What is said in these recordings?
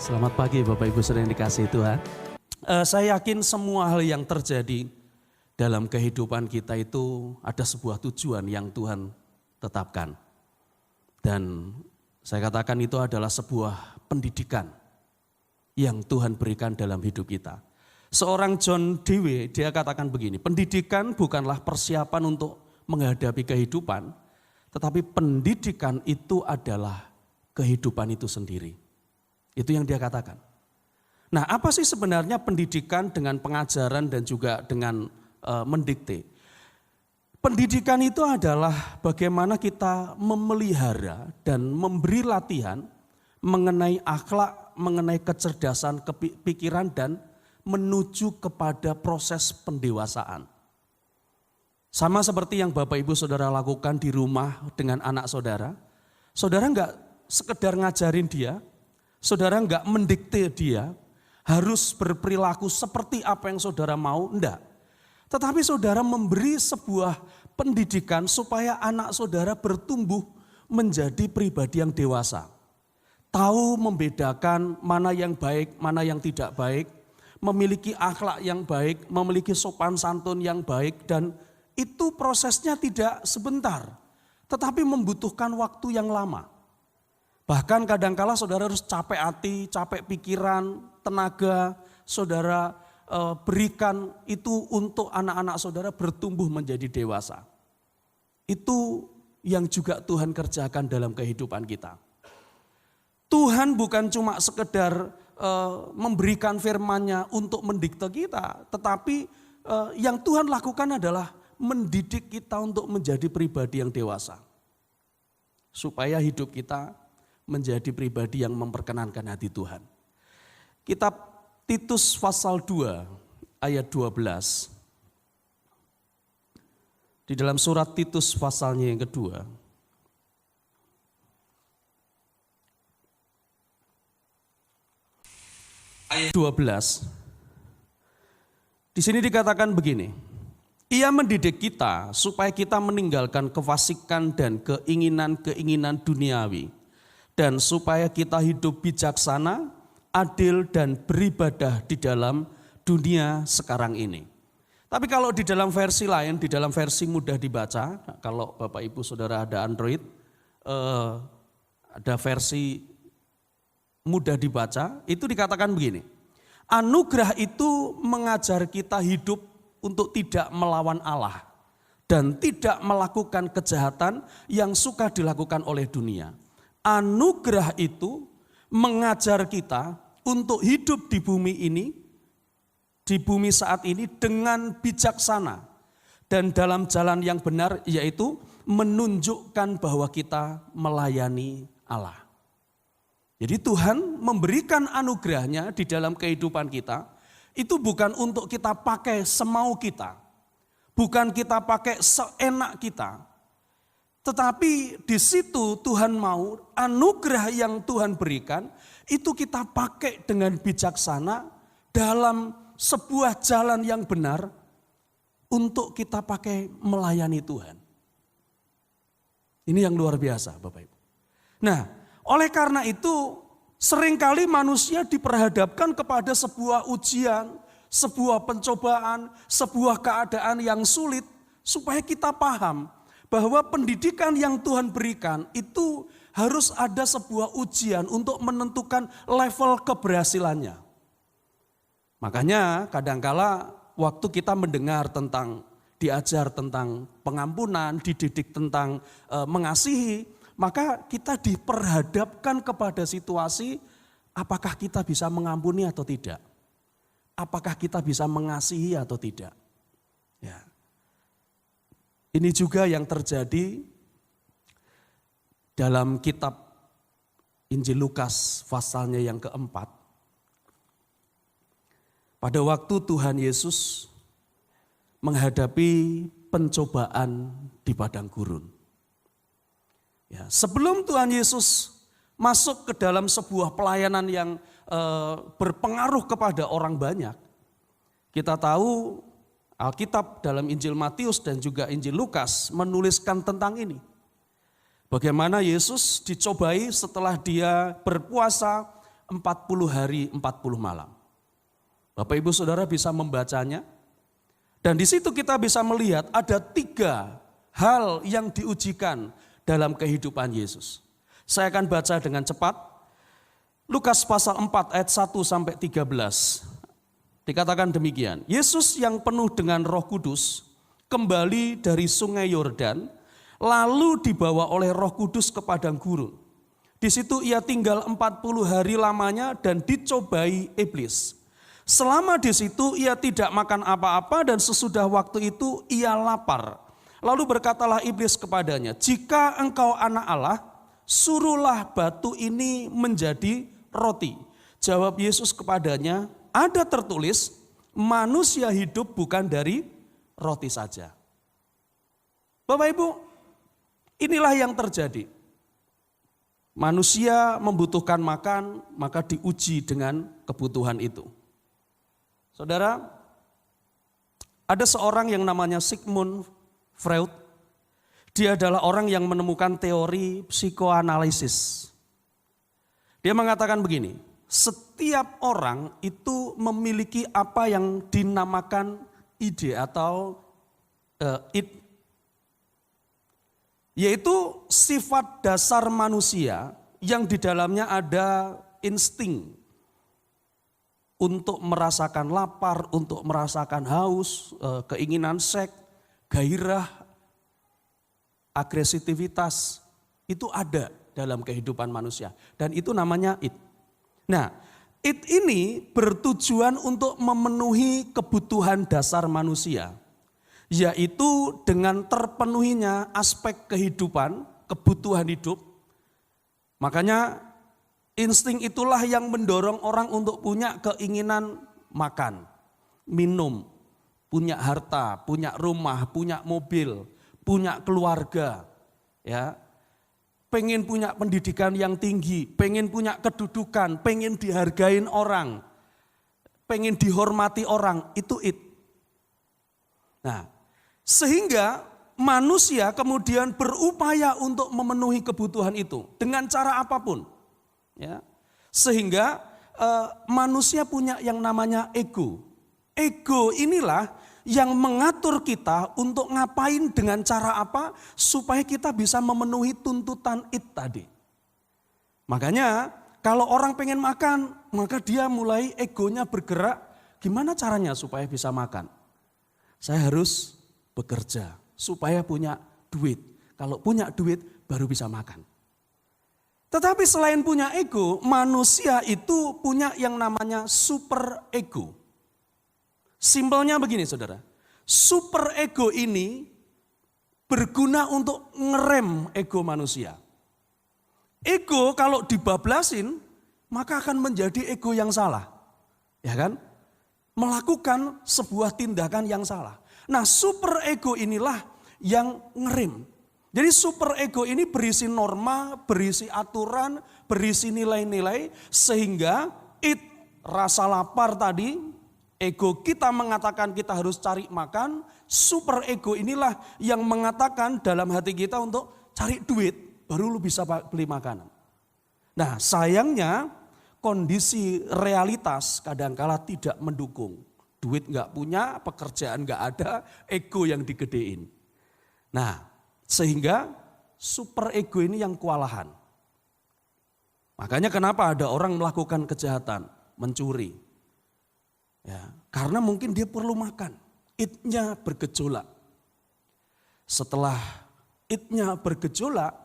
Selamat pagi Bapak Ibu Saudara yang dikasihi Tuhan. Saya yakin semua hal yang terjadi dalam kehidupan kita itu ada sebuah tujuan yang Tuhan tetapkan. Dan saya katakan itu adalah sebuah pendidikan yang Tuhan berikan dalam hidup kita. Seorang John Dewey dia katakan begini, pendidikan bukanlah persiapan untuk menghadapi kehidupan, tetapi pendidikan itu adalah kehidupan itu sendiri. Itu yang dia katakan. Nah, apa sih sebenarnya pendidikan dengan pengajaran dan juga dengan mendikte? Pendidikan itu adalah bagaimana kita memelihara dan memberi latihan mengenai akhlak, mengenai kecerdasan pikiran dan menuju kepada proses pendewasaan. Sama seperti yang Bapak Ibu Saudara lakukan di rumah dengan anak saudara. Saudara enggak sekedar ngajarin dia, saudara enggak mendikte dia harus berperilaku seperti apa yang saudara mau, enggak. Tetapi saudara memberi sebuah pendidikan supaya anak saudara bertumbuh menjadi pribadi yang dewasa. Tahu membedakan mana yang baik, mana yang tidak baik, memiliki akhlak yang baik, memiliki sopan santun yang baik, dan itu prosesnya tidak sebentar, tetapi membutuhkan waktu yang lama. Bahkan kadangkala saudara harus capek hati, capek pikiran, tenaga, saudara berikan itu untuk anak-anak saudara bertumbuh menjadi dewasa. Itu yang juga Tuhan kerjakan dalam kehidupan kita. Tuhan bukan cuma sekedar memberikan firman-Nya untuk mendikte kita, tetapi yang Tuhan lakukan adalah mendidik kita untuk menjadi pribadi yang dewasa. Supaya hidup kita menjadi pribadi yang memperkenankan hati Tuhan. Kitab Titus pasal 2 ayat 12. Di dalam surat Titus pasalnya yang kedua. Ayat 12. Di sini dikatakan begini. Ia mendidik kita supaya kita meninggalkan kefasikan dan keinginan-keinginan duniawi. Dan supaya kita hidup bijaksana, adil dan beribadah di dalam dunia sekarang ini. Tapi kalau di dalam versi lain, di dalam versi mudah dibaca, kalau Bapak Ibu Saudara ada Android, ada versi mudah dibaca, itu dikatakan begini. Anugerah itu mengajar kita hidup untuk tidak melawan Allah dan tidak melakukan kejahatan yang suka dilakukan oleh dunia. Anugerah itu mengajar kita untuk hidup di bumi ini, di bumi saat ini dengan bijaksana dan dalam jalan yang benar, yaitu menunjukkan bahwa kita melayani Allah. Jadi Tuhan memberikan anugerahnya di dalam kehidupan kita, itu bukan untuk kita pakai semau kita, bukan kita pakai seenak kita. Tetapi di situ Tuhan mau anugerah yang Tuhan berikan itu kita pakai dengan bijaksana dalam sebuah jalan yang benar untuk kita pakai melayani Tuhan. Ini yang luar biasa Bapak Ibu. Nah, oleh karena itu seringkali manusia diperhadapkan kepada sebuah ujian, sebuah pencobaan, sebuah keadaan yang sulit supaya kita paham bahwa pendidikan yang Tuhan berikan itu harus ada sebuah ujian untuk menentukan level keberhasilannya. Makanya kadangkala waktu kita mendengar tentang, diajar tentang pengampunan, dididik tentang mengasihi, maka kita diperhadapkan kepada situasi apakah kita bisa mengampuni atau tidak. Apakah kita bisa mengasihi atau tidak. Ya. Ini juga yang terjadi dalam kitab Injil Lukas pasalnya yang keempat. Pada waktu Tuhan Yesus menghadapi pencobaan di padang gurun. Ya, sebelum Tuhan Yesus masuk ke dalam sebuah pelayanan yang berpengaruh kepada orang banyak, kita tahu Alkitab dalam Injil Matius dan juga Injil Lukas menuliskan tentang ini. Bagaimana Yesus dicobai setelah dia berpuasa 40 hari 40 malam. Bapak Ibu Saudara bisa membacanya. Dan di situ kita bisa melihat ada 3 hal yang diujikan dalam kehidupan Yesus. Saya akan baca dengan cepat. Lukas pasal 4 ayat 1 sampai 13. Dikatakan demikian. Yesus yang penuh dengan Roh Kudus kembali dari sungai Yordan, lalu dibawa oleh Roh Kudus ke padang gurun. Di situ ia tinggal 40 hari lamanya dan dicobai iblis. Selama di situ ia tidak makan apa-apa dan sesudah waktu itu ia lapar. Lalu berkatalah iblis kepadanya, "Jika engkau anak Allah, suruhlah batu ini menjadi roti." Jawab Yesus kepadanya, "Ada tertulis, manusia hidup bukan dari roti saja." Bapak Ibu, inilah yang terjadi. Manusia membutuhkan makan, maka diuji dengan kebutuhan itu. Saudara, ada seorang yang namanya Sigmund Freud. Dia adalah orang yang menemukan teori psikoanalisis. Dia mengatakan begini, setiap orang itu memiliki apa yang dinamakan ide atau id, yaitu sifat dasar manusia yang di dalamnya ada insting untuk merasakan lapar, untuk merasakan haus, keinginan seks, gairah, agresivitas, itu ada dalam kehidupan manusia. Dan itu namanya id. Nah, id ini bertujuan untuk memenuhi kebutuhan dasar manusia, yaitu dengan terpenuhinya aspek kehidupan, kebutuhan hidup. Makanya insting itulah yang mendorong orang untuk punya keinginan makan, minum, punya harta, punya rumah, punya mobil, punya keluarga, ya. Pengen punya pendidikan yang tinggi, pengen punya kedudukan, pengen dihargain orang, pengen dihormati orang, itu id. Nah, sehingga manusia kemudian berupaya untuk memenuhi kebutuhan itu dengan cara apapun. Ya. Sehingga manusia punya yang namanya ego. Ego inilah yang mengatur kita untuk ngapain dengan cara apa supaya kita bisa memenuhi tuntutan id tadi. Makanya kalau orang pengen makan, maka dia mulai egonya bergerak, gimana caranya supaya bisa makan? Saya harus bekerja supaya punya duit. Kalau punya duit baru bisa makan. Tetapi selain punya ego, manusia itu punya yang namanya super ego. Simpelnya begini saudara, super ego ini berguna untuk ngerem ego manusia. Ego kalau dibablasin maka akan menjadi ego yang salah. Ya kan? Melakukan sebuah tindakan yang salah. Nah, super ego inilah yang ngerem. Jadi super ego ini berisi norma, berisi aturan, berisi nilai-nilai sehingga rasa lapar tadi, ego kita mengatakan kita harus cari makan, super ego inilah yang mengatakan dalam hati kita untuk cari duit, baru lu bisa beli makanan. Nah, sayangnya kondisi realitas kadangkala tidak mendukung. Duit nggak punya, pekerjaan nggak ada, ego yang digedein. Nah, sehingga super ego ini yang kewalahan. Makanya kenapa ada orang melakukan kejahatan, mencuri. Ya, karena mungkin dia perlu makan, id-nya bergejolak. Setelah id-nya bergejolak,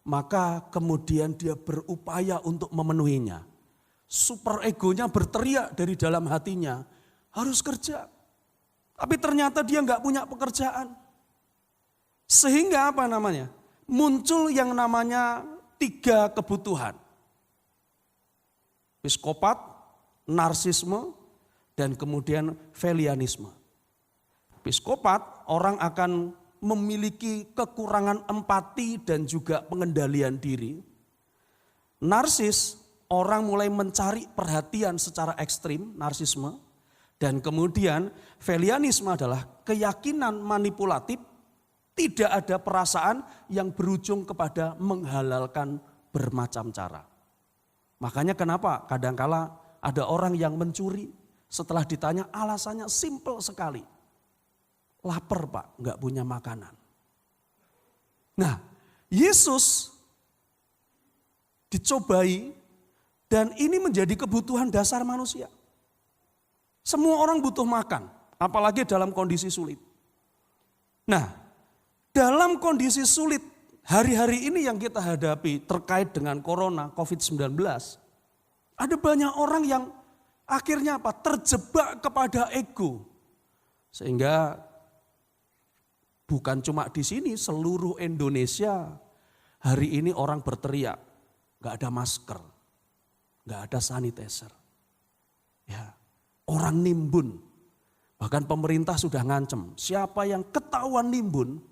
maka kemudian dia berupaya untuk memenuhinya. Super egonya berteriak dari dalam hatinya, harus kerja. Tapi ternyata dia nggak punya pekerjaan. Sehingga apa namanya? Muncul yang namanya 3 kebutuhan. Psikopat, narsisme, dan kemudian velianisme. Psikopat, orang akan memiliki kekurangan empati dan juga pengendalian diri. Narsis, orang mulai mencari perhatian secara ekstrim, narsisme. Dan kemudian velianisme adalah keyakinan manipulatif, tidak ada perasaan yang berujung kepada menghalalkan bermacam cara. Makanya kenapa kadangkala ada orang yang mencuri, setelah ditanya alasannya simple sekali. Lapar Pak, nggak punya makanan. Nah, Yesus dicobai dan ini menjadi kebutuhan dasar manusia. Semua orang butuh makan, apalagi dalam kondisi sulit. Nah, dalam kondisi sulit hari-hari ini yang kita hadapi terkait dengan corona, COVID-19, ada banyak orang yang akhirnya terjebak kepada ego. Sehingga bukan cuma di sini, seluruh Indonesia hari ini orang berteriak, gak ada masker, gak ada sanitizer. Ya, orang nimbun, bahkan pemerintah sudah ngancem, siapa yang ketahuan nimbun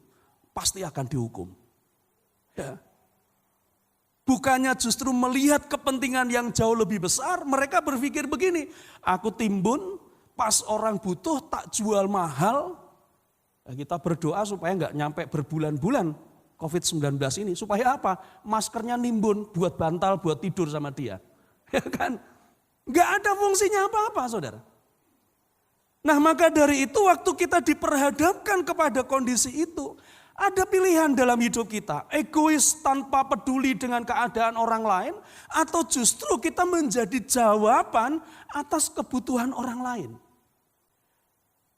pasti akan dihukum. Ya. Bukannya justru melihat kepentingan yang jauh lebih besar, mereka berpikir begini, aku timbun, pas orang butuh tak jual mahal, kita berdoa supaya nggak nyampe berbulan-bulan COVID-19 ini. Supaya apa? Maskernya nimbun buat bantal, buat tidur sama dia. Ya kan? Nggak ada fungsinya apa-apa saudara. Nah maka dari itu waktu kita diperhadapkan kepada kondisi itu, ada pilihan dalam hidup kita, egois tanpa peduli dengan keadaan orang lain, atau justru kita menjadi jawaban atas kebutuhan orang lain.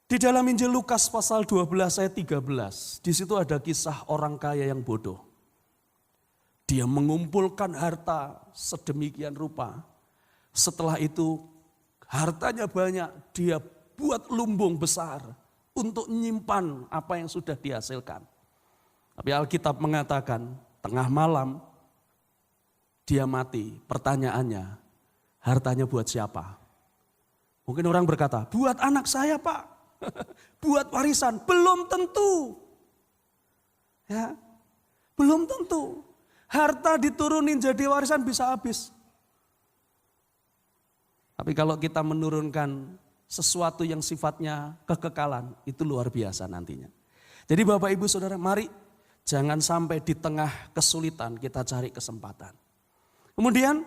Di dalam Injil Lukas pasal 12 ayat 13, di situ ada kisah orang kaya yang bodoh. Dia mengumpulkan harta sedemikian rupa. Setelah itu hartanya banyak, dia buat lumbung besar untuk menyimpan apa yang sudah dihasilkan. Tapi Alkitab mengatakan tengah malam dia mati. Pertanyaannya, hartanya buat siapa? Mungkin orang berkata, buat anak saya Pak. Buat warisan. Belum tentu. Ya, belum tentu. Harta diturunin jadi warisan bisa habis. Tapi kalau kita menurunkan sesuatu yang sifatnya kekekalan, itu luar biasa nantinya. Jadi Bapak Ibu Saudara, mari jangan sampai di tengah kesulitan kita cari kesempatan. Kemudian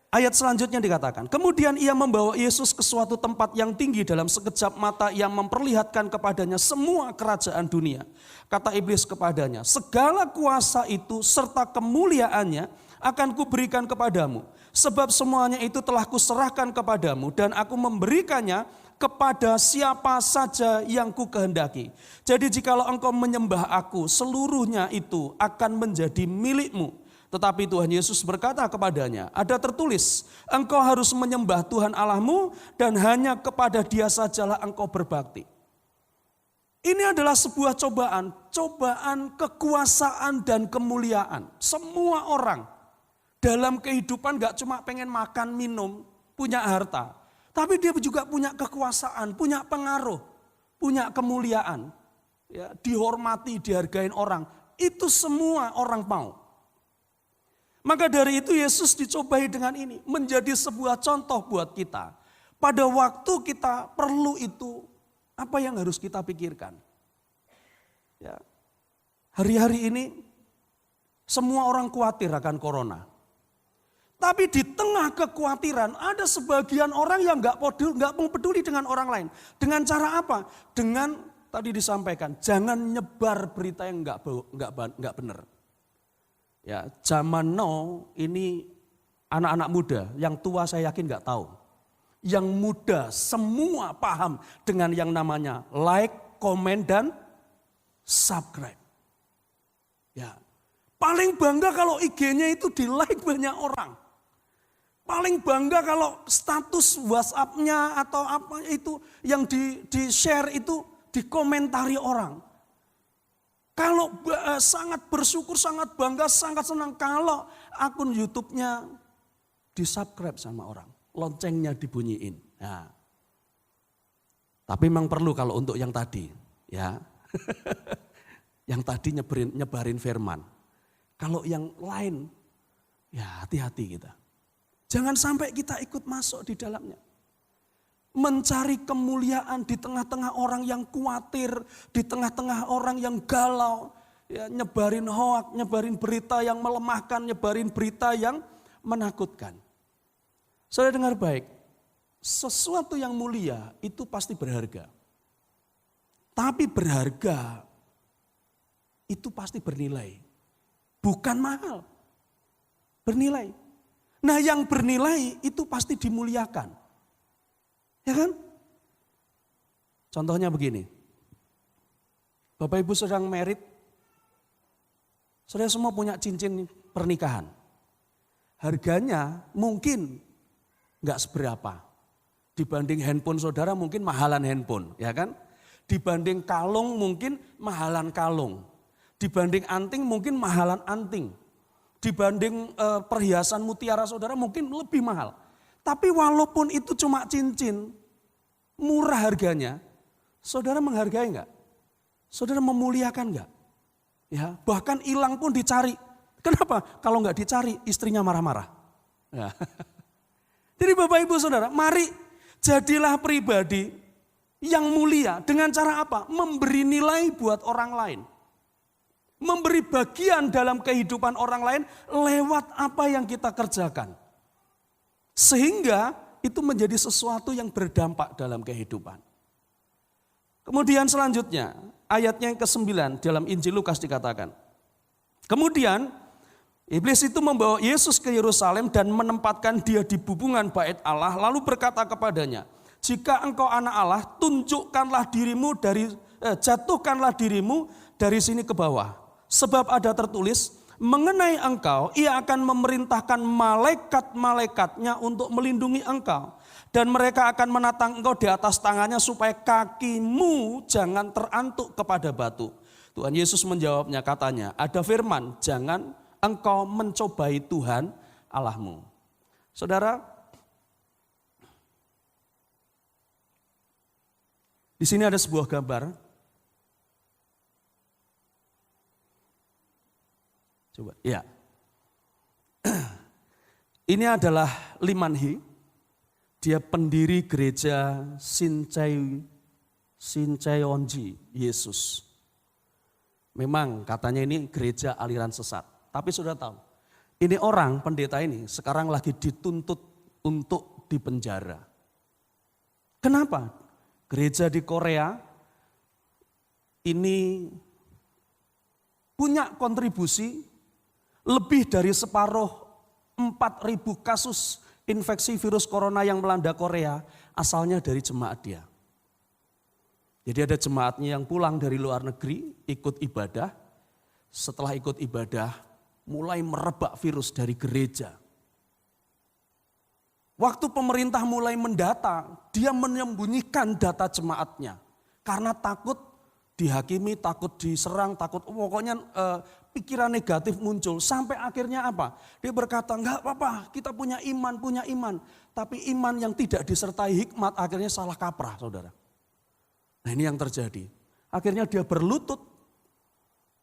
ayat selanjutnya dikatakan, kemudian ia membawa Yesus ke suatu tempat yang tinggi, dalam sekejap mata ia memperlihatkan kepadanya semua kerajaan dunia. Kata iblis kepadanya, segala kuasa itu serta kemuliaannya akan kuberikan kepadamu. Sebab semuanya itu telah kuserahkan kepadamu dan aku memberikannya kepada siapa saja yang ku kehendaki. Jadi jikalau engkau menyembah aku, seluruhnya itu akan menjadi milikmu. Tetapi Tuhan Yesus berkata kepadanya, ada tertulis, engkau harus menyembah Tuhan Allahmu dan hanya kepada Dia sajalah engkau berbakti. Ini adalah sebuah cobaan kekuasaan dan kemuliaan. Semua orang dalam kehidupan gak cuma pengen makan, minum, punya harta. Tapi dia juga punya kekuasaan, punya pengaruh, punya kemuliaan. Ya, dihormati, dihargain orang. Itu semua orang mau. Maka dari itu Yesus dicobai dengan ini. Menjadi sebuah contoh buat kita. Pada waktu kita perlu itu, apa yang harus kita pikirkan? Ya, hari-hari ini semua orang khawatir akan corona. Tapi di tengah kekhawatiran ada sebagian orang yang nggak peduli dengan orang lain. Dengan cara apa? Dengan tadi disampaikan, jangan nyebar berita yang nggak benar. Ya, zaman now ini anak-anak muda, yang tua saya yakin nggak tahu. Yang muda semua paham dengan yang namanya like, comment dan subscribe. Ya, paling bangga kalau IG-nya itu di like banyak orang. Paling bangga kalau status WhatsApp-nya atau apa itu yang di-share itu dikomentari orang. Kalau sangat bersyukur, sangat bangga, sangat senang kalau akun YouTube-nya di-subscribe sama orang. Loncengnya dibunyiin. Nah. Tapi memang perlu kalau untuk yang tadi. Ya. Yang tadi nyebarin firman. Kalau yang lain, ya hati-hati kita. Jangan sampai kita ikut masuk di dalamnya. Mencari kemuliaan di tengah-tengah orang yang khawatir, di tengah-tengah orang yang galau. Ya, nyebarin hoak, nyebarin berita yang melemahkan, nyebarin berita yang menakutkan. Saudara dengar baik, sesuatu yang mulia itu pasti berharga. Tapi berharga itu pasti bernilai. Bukan mahal, bernilai. Nah yang bernilai itu pasti dimuliakan. Ya kan? Contohnya begini. Bapak Ibu sedang married, saudara semua punya cincin pernikahan. Harganya mungkin nggak seberapa. Dibanding handphone saudara mungkin mahalan handphone, ya kan? Dibanding kalung mungkin mahalan kalung. Dibanding anting mungkin mahalan anting. Dibanding perhiasan mutiara saudara mungkin lebih mahal. Tapi walaupun itu cuma cincin, murah harganya, saudara menghargai enggak? Saudara memuliakan enggak? Ya, bahkan hilang pun dicari. Kenapa? Kalau enggak dicari, istrinya marah-marah. Ya. Jadi Bapak Ibu Saudara, mari jadilah pribadi yang mulia dengan cara apa? Memberi nilai buat orang lain. Memberi bagian dalam kehidupan orang lain lewat apa yang kita kerjakan. Sehingga itu menjadi sesuatu yang berdampak dalam kehidupan. Kemudian selanjutnya, ayatnya yang ke-9 dalam Injil Lukas dikatakan. Kemudian iblis itu membawa Yesus ke Yerusalem dan menempatkan dia di bubungan bait Allah. Lalu berkata kepadanya, jika engkau anak Allah, jatuhkanlah dirimu dari sini ke bawah. Sebab ada tertulis, mengenai engkau, ia akan memerintahkan malaikat-malaikatnya untuk melindungi engkau. Dan mereka akan menatang engkau di atas tangannya supaya kakimu jangan terantuk kepada batu. Tuhan Yesus menjawabnya katanya, ada firman, jangan engkau mencobai Tuhan Allahmu. Saudara, di sini ada sebuah gambar. Coba, ya. Ini adalah Limanhi, dia pendiri gereja Sincheonji Yesus. Memang katanya ini gereja aliran sesat. Tapi sudah tahu, ini orang pendeta ini sekarang lagi dituntut untuk dipenjara. Kenapa? Gereja di Korea ini punya kontribusi lebih dari separuh 4.000 kasus infeksi virus corona yang melanda Korea asalnya dari jemaat dia. Jadi ada jemaatnya yang pulang dari luar negeri ikut ibadah. Setelah ikut ibadah mulai merebak virus dari gereja. Waktu pemerintah mulai mendata, dia menyembunyikan data jemaatnya. Karena takut dihakimi, takut diserang, takut pokoknya pikiran negatif muncul. Sampai akhirnya apa? Dia berkata, enggak apa-apa, kita punya iman. Tapi iman yang tidak disertai hikmat akhirnya salah kaprah, saudara. Nah ini yang terjadi. Akhirnya dia berlutut.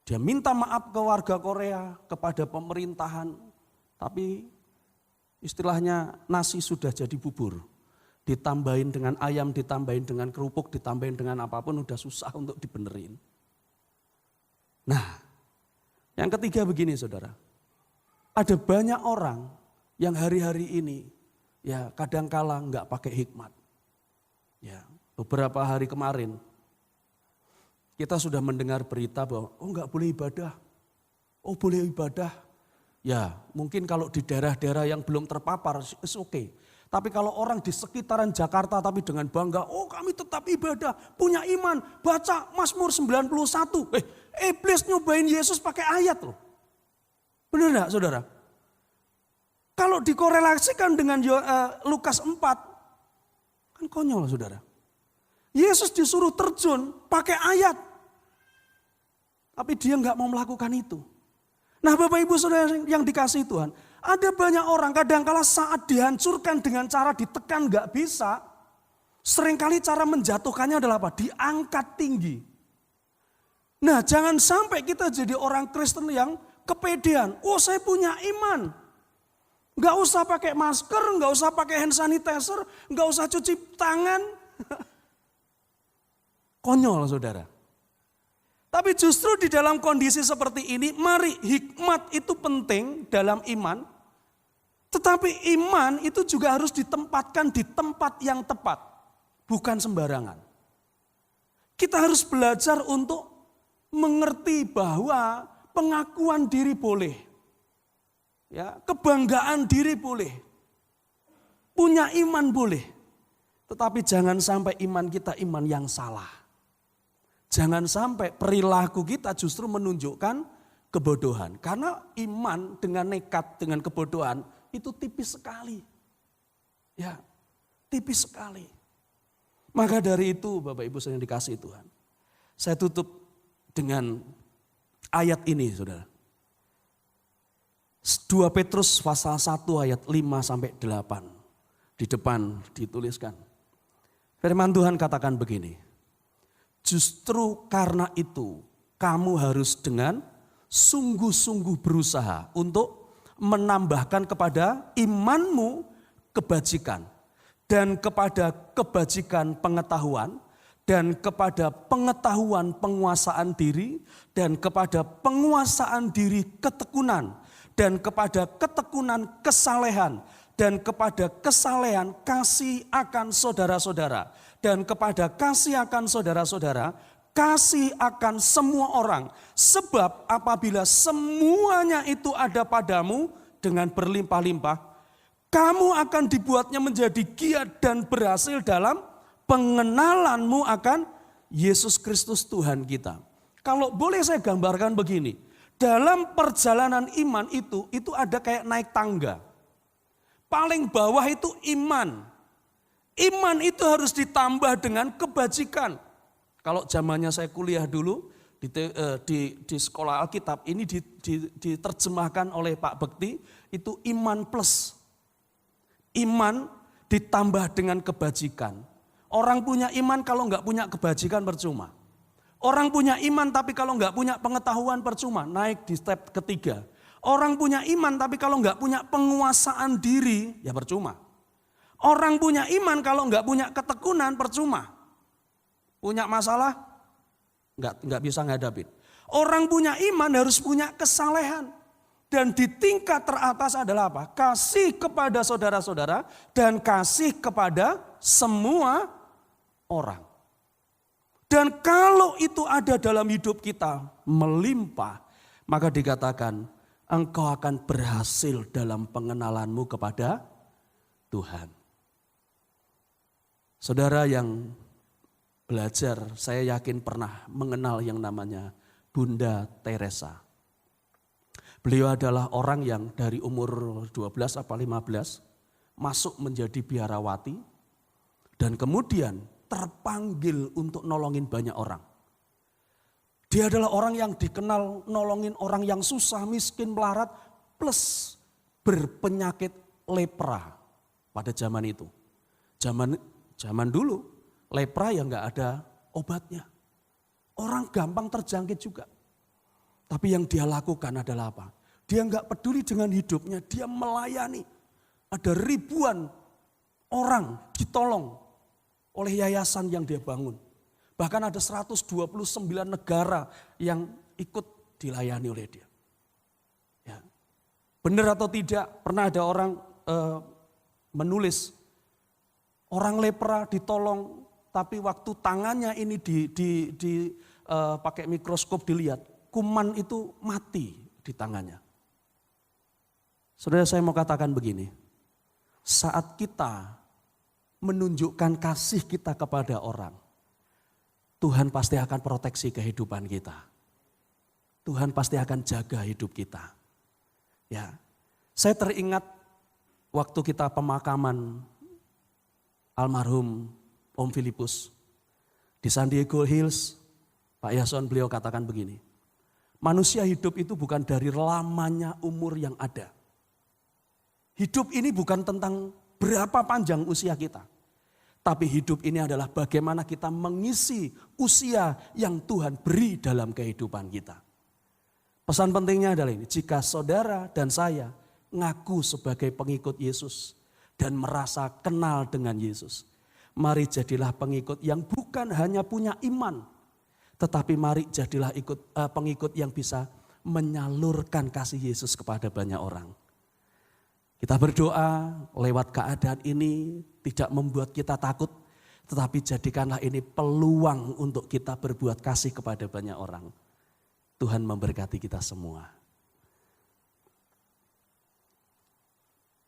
Dia minta maaf ke warga Korea, kepada pemerintahan. Tapi istilahnya nasi sudah jadi bubur. Ditambahin dengan ayam, ditambahin dengan kerupuk, ditambahin dengan apapun udah susah untuk dibenerin. Nah, yang ketiga begini saudara. Ada banyak orang yang hari-hari ini ya kadangkala enggak pakai hikmat. Ya, beberapa hari kemarin kita sudah mendengar berita bahwa enggak boleh ibadah. Oh boleh ibadah. Ya, mungkin kalau di daerah-daerah yang belum terpapar it's okay. Tapi kalau orang di sekitaran Jakarta tapi dengan bangga, oh kami tetap ibadah, punya iman, baca Mazmur 91. Iblis nyobain Yesus pakai ayat loh. Benar enggak saudara? Kalau dikorelasikan dengan Lukas 4, kan konyol saudara. Yesus disuruh terjun pakai ayat. Tapi dia enggak mau melakukan itu. Nah Bapak Ibu Saudara yang dikasihi Tuhan, ada banyak orang kadangkala saat dihancurkan dengan cara ditekan enggak bisa, seringkali cara menjatuhkannya adalah apa? Diangkat tinggi. Nah jangan sampai kita jadi orang Kristen yang kepedean. Oh saya punya iman. Enggak usah pakai masker, enggak usah pakai hand sanitizer, enggak usah cuci tangan. Konyol saudara. Tapi justru di dalam kondisi seperti ini, mari hikmat itu penting dalam iman. Tetapi iman itu juga harus ditempatkan di tempat yang tepat, bukan sembarangan. Kita harus belajar untuk mengerti bahwa pengakuan diri boleh, ya, kebanggaan diri boleh, punya iman boleh, tetapi jangan sampai iman kita iman yang salah. Jangan sampai perilaku kita justru menunjukkan kebodohan. Karena iman dengan nekat, dengan kebodohan itu tipis sekali. Ya, tipis sekali. Maka dari itu Bapak Ibu yang dikasihi Tuhan. Saya tutup dengan ayat ini saudara. 2 Petrus pasal 1 ayat 5-8. Di depan dituliskan. Firman Tuhan katakan begini. Justru karena itu kamu harus dengan sungguh-sungguh berusaha untuk menambahkan kepada imanmu kebajikan. Dan kepada kebajikan pengetahuan. Dan kepada pengetahuan penguasaan diri. Dan kepada penguasaan diri ketekunan. Dan kepada ketekunan kesalehan. Dan kepada kesalehan kasih akan saudara-saudara. Dan kepada kasih akan saudara-saudara, kasih akan semua orang. Sebab apabila semuanya itu ada padamu dengan berlimpah-limpah, kamu akan dibuatnya menjadi giat dan berhasil dalam pengenalanmu akan Yesus Kristus Tuhan kita. Kalau boleh saya gambarkan begini, dalam perjalanan iman itu ada kayak naik tangga. Paling bawah itu iman. Iman itu harus ditambah dengan kebajikan. Kalau zamannya saya kuliah dulu di sekolah Alkitab, ini diterjemahkan oleh Pak Bekti, itu iman plus. Iman ditambah dengan kebajikan. Orang punya iman kalau nggak punya kebajikan percuma. Orang punya iman tapi kalau nggak punya pengetahuan percuma, naik di step ketiga. Orang punya iman tapi kalau nggak punya penguasaan diri, ya percuma. Orang punya iman kalau nggak punya ketekunan percuma. Punya masalah nggak bisa ngadapin. Orang punya iman harus punya kesalehan. Dan di tingkat teratas adalah apa? Kasih kepada saudara-saudara dan kasih kepada semua orang. Dan kalau itu ada dalam hidup kita melimpah, maka dikatakan engkau akan berhasil dalam pengenalanmu kepada Tuhan. Saudara yang belajar, saya yakin pernah mengenal yang namanya Bunda Teresa. Beliau adalah orang yang dari umur 12 atau 15 masuk menjadi biarawati dan kemudian terpanggil untuk nolongin banyak orang. Dia adalah orang yang dikenal nolongin orang yang susah, miskin, melarat, plus berpenyakit lepra pada zaman itu. Zaman dulu, lepra yang nggak ada obatnya. Orang gampang terjangkit juga. Tapi yang dia lakukan adalah apa? Dia nggak peduli dengan hidupnya, dia melayani. Ada ribuan orang ditolong oleh yayasan yang dia bangun. Bahkan ada 129 negara yang ikut dilayani oleh dia. Ya. Benar atau tidak, pernah ada orang menulis, orang lepra ditolong, tapi waktu tangannya ini pakai mikroskop dilihat, kuman itu mati di tangannya. Saudara, saya mau katakan begini, saat kita menunjukkan kasih kita kepada orang, Tuhan pasti akan proteksi kehidupan kita. Tuhan pasti akan jaga hidup kita. Ya, saya teringat waktu kita pemakaman almarhum Om Filipus di San Diego Hills, Pak Yason beliau katakan begini, manusia hidup itu bukan dari lamanya umur yang ada. Hidup ini bukan tentang berapa panjang usia kita. Tapi hidup ini adalah bagaimana kita mengisi usia yang Tuhan beri dalam kehidupan kita. Pesan pentingnya adalah ini, jika saudara dan saya ngaku sebagai pengikut Yesus dan merasa kenal dengan Yesus, mari jadilah pengikut yang bukan hanya punya iman, tetapi mari jadilah pengikut yang bisa menyalurkan kasih Yesus kepada banyak orang. Kita berdoa lewat keadaan ini tidak membuat kita takut, tetapi jadikanlah ini peluang untuk kita berbuat kasih kepada banyak orang. Tuhan memberkati kita semua.